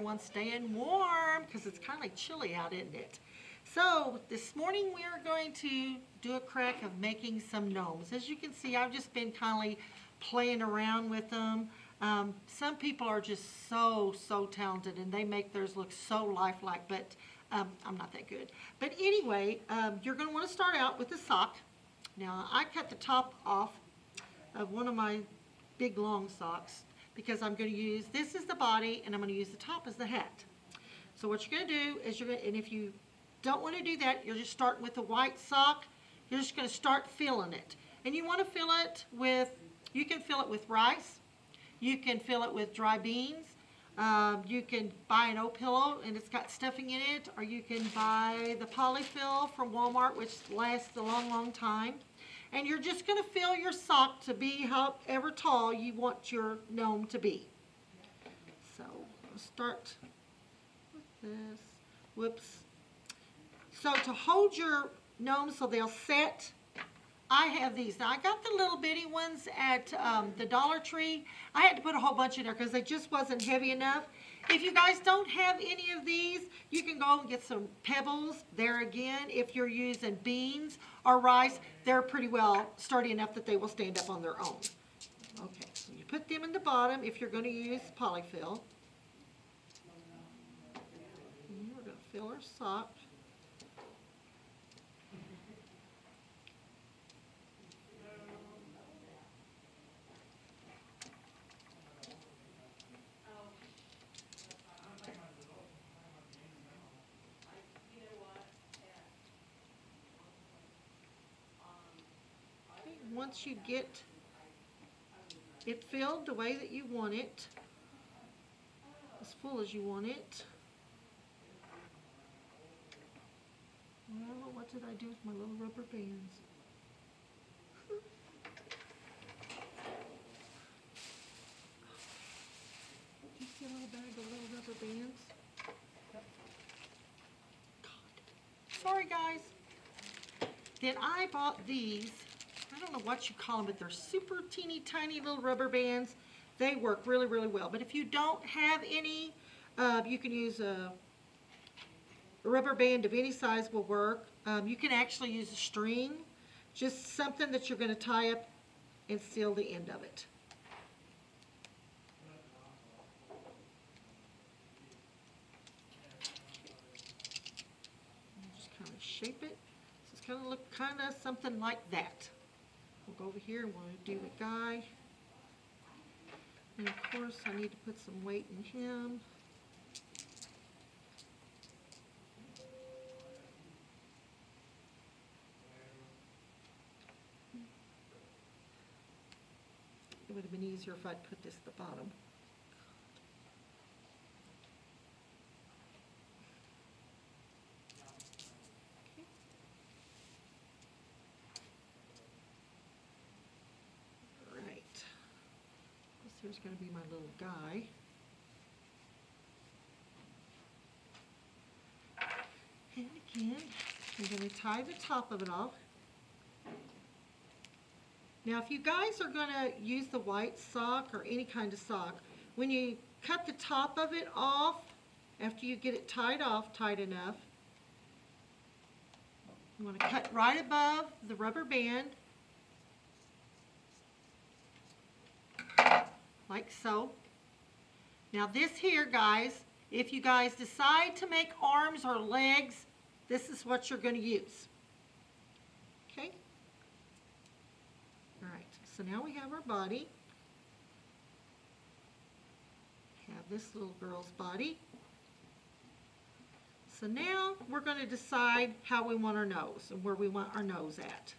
everyone's staying warm because it's kind of chilly out, isn't it? So this morning we are going to do a crack of making some gnomes. As you can see, I've just been kind of playing around with them. Some people are just so talented and they make theirs look so lifelike, but I'm not that good. But anyway, you're going to want to start out with a sock. Now I cut the top off of one of my big long socks because I'm going to use this as the body and I'm going to use the top as the hat. So what you're going to do is and if you don't want to do that, you're just starting with a white sock. You're just going to start filling it. And you want to fill it with, you can fill it with rice. You can fill it with dry beans. You can buy an oat pillow and it's got stuffing in it, or you can buy the polyfill from Walmart, which lasts a long time. And you're just going to fill your sock to be however tall you want your gnome to be. So I'll start with this. Whoops. So to hold your gnomes so they'll set, I have these. Now I got the little bitty ones at the Dollar Tree. I had to put a whole bunch in there because they just wasn't heavy enough. If you guys don't have any of these, you can go and get some pebbles. There again, if you're using beans or rice, they're pretty well sturdy enough that they will stand up on their own. Okay, so you put them in the bottom if you're going to use polyfill. And we're going to fill our sock. Once you get it filled the way that you want it, as full as you want it. Well, what did I do with my little rubber bands? Did you see a little bag of little rubber bands? God. Sorry guys. Then I bought these. I don't know what you call them, but they're super teeny tiny little rubber bands. They work really well. But if you don't have any, you can use a rubber band of any size will work. You can actually use a string, just something that you're going to tie up and seal the end of it. And just kind of shape it. So it's going to look kind of something like that. We'll go over here and we'll do the guy. And of course I need to put some weight in him. It would have been easier if I'd put this at the bottom. Here's going to be my little guy. And again, I'm going to tie the top of it off. Now if you guys are going to use the white sock or any kind of sock, when you cut the top of it off, after you get it tied off tight enough, you want to cut right above the rubber band. Like so. Now this here, guys, if you guys decide to make arms or legs, this is what you're going to use. Okay? Alright, so now we have our body. Have this little girl's body. So now we're going to decide how we want our nose and where we want our nose at.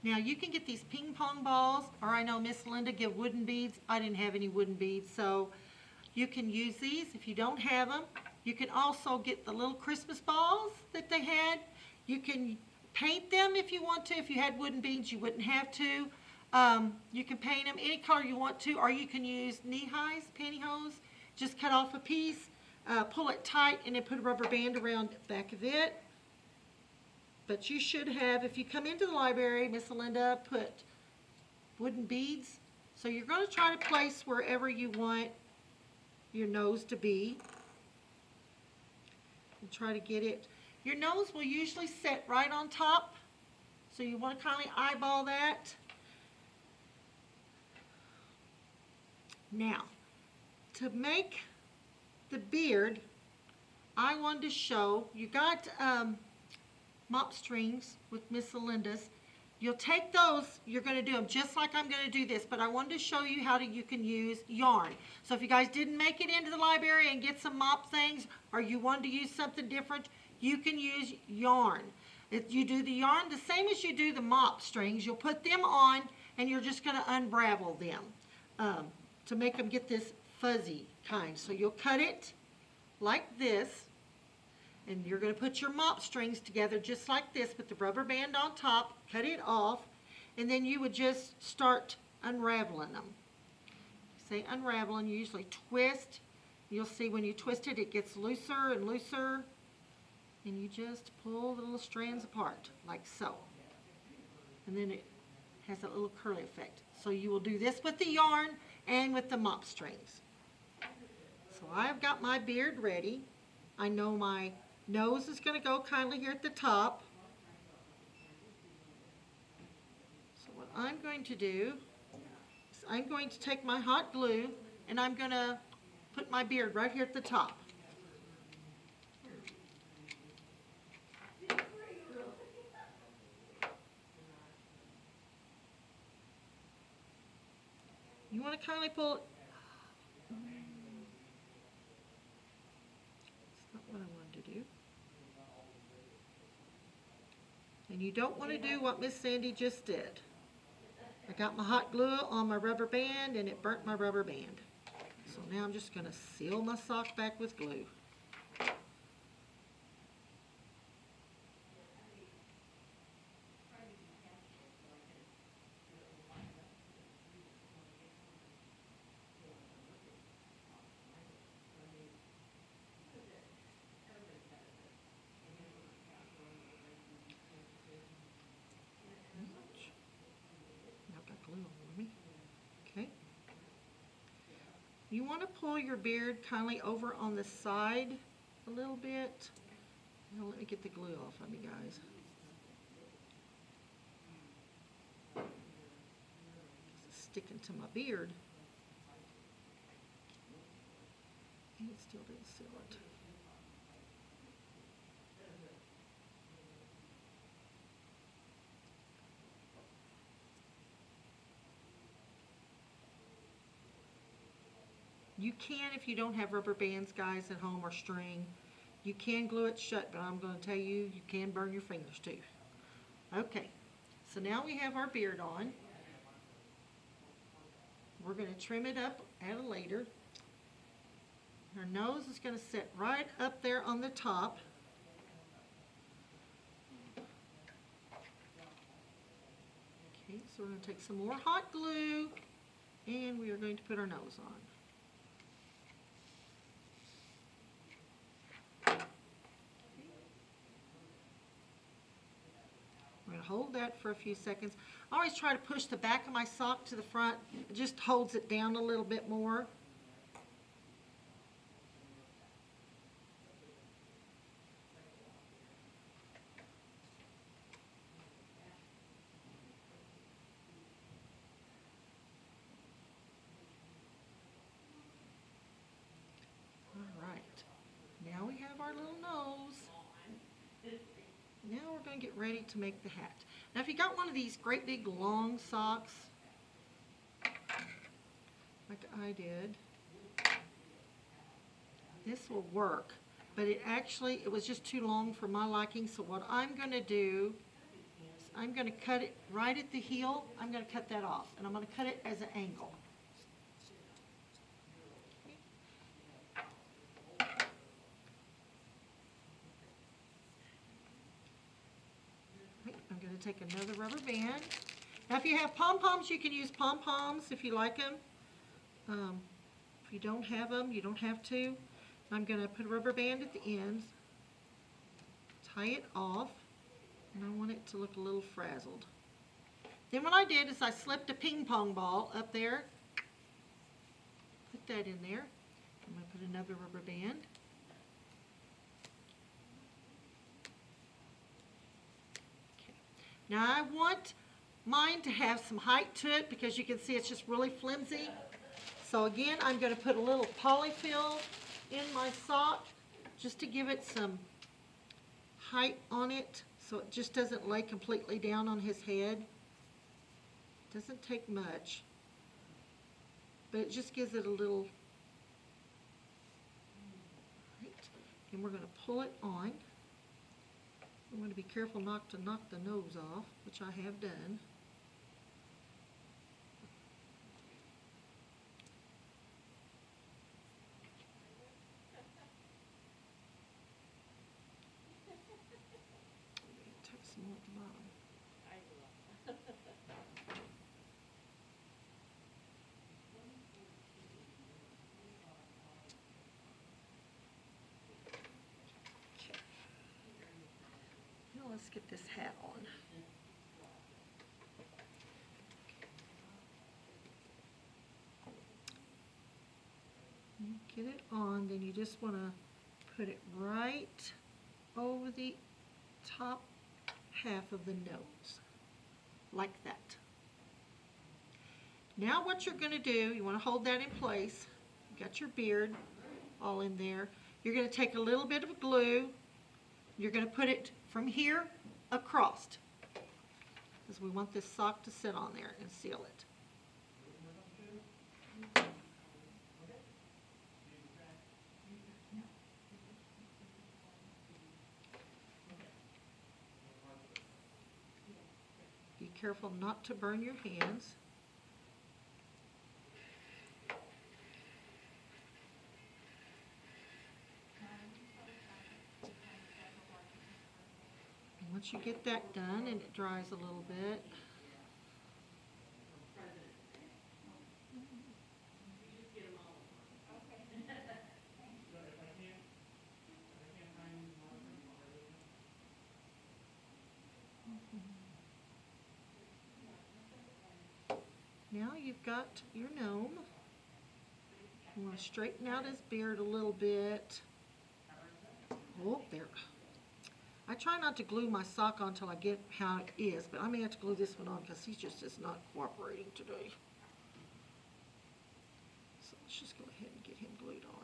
Now you can get these ping pong balls, or I know Miss Linda give wooden beads. I didn't have any wooden beads, so you can use these if you don't have them. You can also get the little Christmas balls that they had. You can paint them if you want to. If you had wooden beads, you wouldn't have to. You can paint them any color you want to, or you can use knee-highs, pantyhose. Just cut off a piece, pull it tight, and then put a rubber band around the back of it. But you should have, if you come into the library, Miss Linda put wooden beads So you're going to try to place wherever you want your nose to be. And try to get it. Your nose will usually sit right on top. So you want to kind of eyeball that. Now, to make the beard, I wanted to show, you got mop strings with Miss Alinda's. You'll take those, you're going to do them just like I'm going to do this, but I wanted to show you how you can use yarn. So if you guys didn't make it into the library and get some mop things, or you wanted to use something different, you can use yarn. If you do the yarn the same as you do the mop strings, you'll put them on and you're just going to unravel them to make them get this fuzzy kind. So you'll cut it like this. And you're going to put your mop strings together just like this with the rubber band on top, cut it off, and then you would just start unraveling them. Say unraveling, you usually twist. You'll see when you twist it, it gets looser and looser, and you just pull the little strands apart, like so. And then it has a little curly effect. So you will do this with the yarn and with the mop strings. So I've got my beard ready. I know my nose is going to go kind of here at the top. So what I'm going to do is I'm going to take my hot glue and I'm going to put my beard right here at the top. You want to kind of pull it. That's not what I wanted to do. And you don't want to do what Miss Sandy just did. I got my hot glue on my rubber band and it burnt my rubber band. So now I'm just going to seal my sock back with glue. Okay. You want to pull your beard kindly over on the side a little bit. Now let me get the glue off of me, guys. It's sticking to my beard. And it still didn't seal it. You can, if you don't have rubber bands, guys, at home or string, you can glue it shut, but I'm going to tell you, you can burn your fingers too. Okay, so now we have our beard on. We're going to trim it up at a later. Our nose is going to sit right up there on the top. Okay, so we're going to take some more hot glue and we are going to put our nose on. I'm going to hold that for a few seconds. I always try to push the back of my sock to the front. It just holds it down a little bit more. All right. Now we have our little nose. Now we're going to get ready to make the hat. Now if you got one of these great big long socks, like I did, this will work. But it was just too long for my liking, so what I'm going to do is I'm going to cut it right at the heel. I'm going to cut that off, and I'm going to cut it as an angle. I'm going to take another rubber band. Now if you have pom-poms, you can use pom-poms if you like them. If you don't have them, you don't have to. I'm going to put a rubber band at the ends, tie it off, and I want it to look a little frazzled. Then what I did is I slipped a ping pong ball up there. Put that in there. I'm going to put another rubber band. Okay. Now I want mine to have some height to it because you can see it's just really flimsy. So again, I'm going to put a little polyfill in my sock just to give it some height on it so it just doesn't lay completely down on his head. Doesn't take much, but it just gives it a little. Right. And we're going to pull it on. I'm going to be careful not to knock the nose off, which I have done. Tuck some more at the bottom. Now let's get this hat on. You get it on, then you just want to put it right over the top half of the nose, like that. Now what you're going to do, you want to hold that in place. You got your beard all in there. You're going to take a little bit of glue. You're going to put it from here across, because we want this sock to sit on there and seal it. Be careful not to burn your hands. And once you get that done and it dries a little bit, now you've got your gnome. You want to straighten out his beard a little bit. Oh, there. I try not to glue my sock on until I get how it is, but I may have to glue this one on because he just is not cooperating today. So let's just go ahead and get him glued on.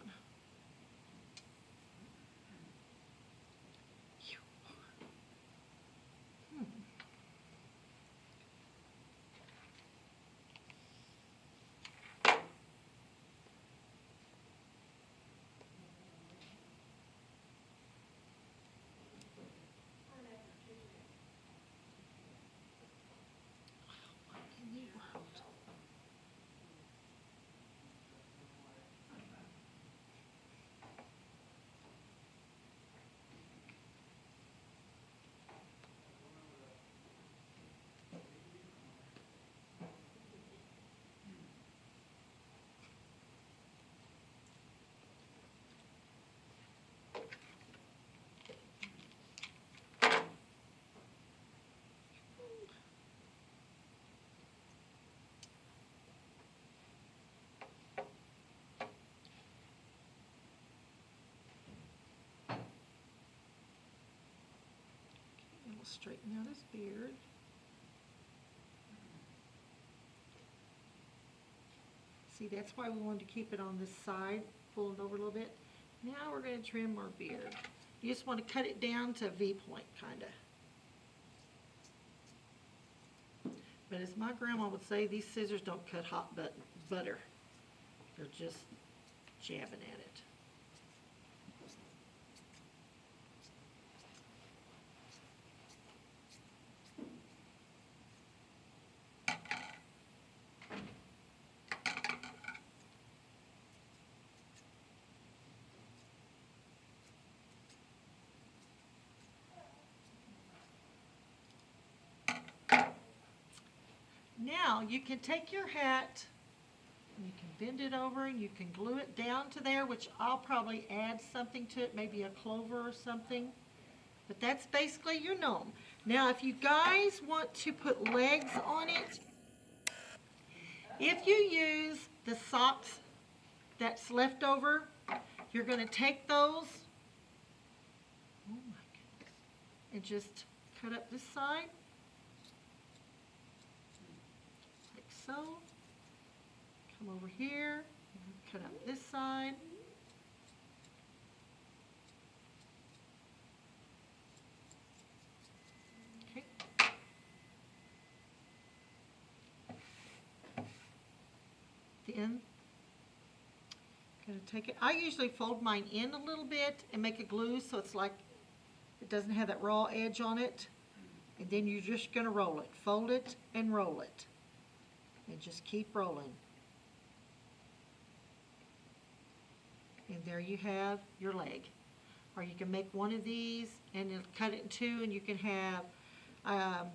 We'll straighten out his beard. See, that's why we wanted to keep it on this side, pull it over a little bit. Now we're going to trim our beard. You just want to cut it down to a V-point, kind of. But as my grandma would say, these scissors don't cut hot butter. They're just jabbing at it. Now you can take your hat and you can bend it over and you can glue it down to there, which I'll probably add something to it, maybe a clover or something. But that's basically your gnome. Now, if you guys want to put legs on it, if you use the socks that's left over, you're going to take those, oh my goodness, and just cut up this side, like so. Come over here, and cut up this side. Okay. Then gonna take it. I usually fold mine in a little bit and make a glue so it's like it doesn't have that raw edge on it. And then you're just gonna roll it. Fold it and roll it. And just keep rolling. And there you have your leg. Or you can make one of these and then cut it in two, and you can have,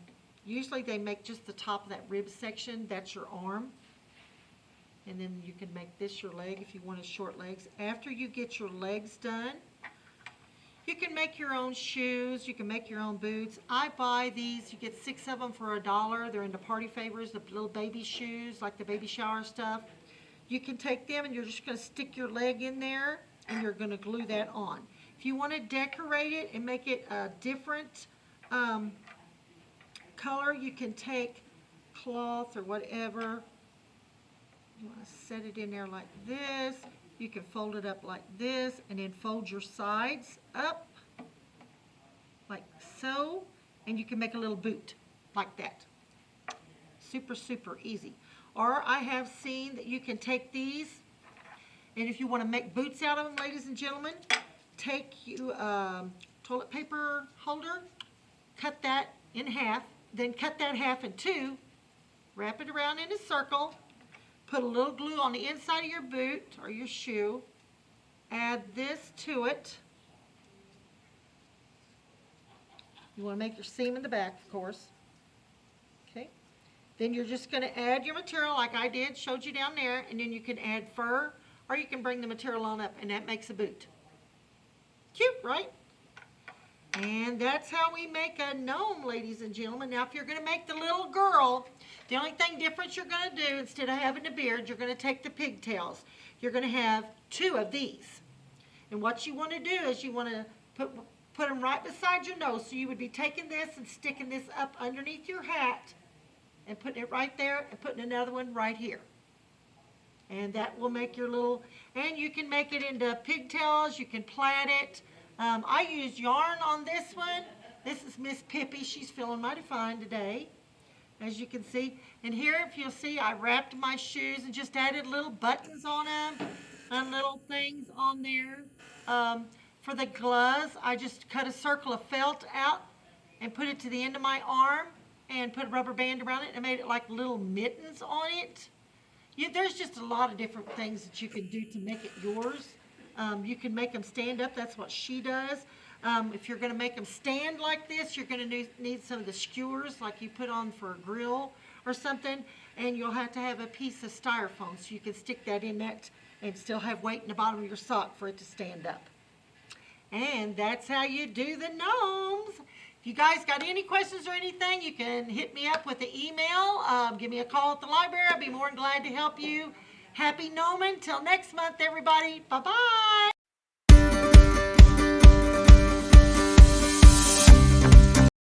usually they make just the top of that rib section, that's your arm. And then you can make this your leg if you want short legs. After you get your legs done, you can make your own shoes, you can make your own boots. I buy these, you get 6 of them for $1. They're in the party favors, the little baby shoes, like the baby shower stuff. You can take them and you're just gonna stick your leg in there and you're gonna glue that on. If you wanna decorate it and make it a different color, you can take cloth or whatever. You want to set it in there like this. You can fold it up like this and then fold your sides up like so. And you can make a little boot like that. Super, super easy. Or I have seen that you can take these, and if you want to make boots out of them, ladies and gentlemen, take you toilet paper holder, cut that in half, then cut that half in two, wrap it around in a circle, put a little glue on the inside of your boot or your shoe, add this to it. You want to make your seam in the back, of course. Okay. Then you're just going to add your material like I did, showed you down there, and then you can add fur, or you can bring the material on up, and that makes a boot. Cute, right? And that's how we make a gnome, ladies and gentlemen. Now, if you're going to make the little girl, the only thing different you're going to do, instead of having the beard, you're going to take the pigtails. You're going to have 2 of these. And what you want to do is you want to put them right beside your nose. So you would be taking this and sticking this up underneath your hat and putting it right there and putting another one right here. And that will make your little, and you can make it into pigtails. You can plait it. I used yarn on this one. This is Miss Pippi. She's feeling mighty fine today, as you can see. And here, if you'll see, I wrapped my shoes and just added little buttons on them and little things on there. For the gloves, I just cut a circle of felt out and put it to the end of my arm and put a rubber band around it and made it like little mittens on it. There's just a lot of different things that you can do to make it yours. You can make them stand up. That's what she does. If you're going to make them stand like this, you're going to need some of the skewers like you put on for a grill or something. And you'll have to have a piece of styrofoam so you can stick that in that and still have weight in the bottom of your sock for it to stand up. And that's how you do the gnomes. If you guys got any questions or anything, you can hit me up with an email. Give me a call at the library. I'll be more than glad to help you. Happy gnoming. Till next month, everybody. Bye-bye.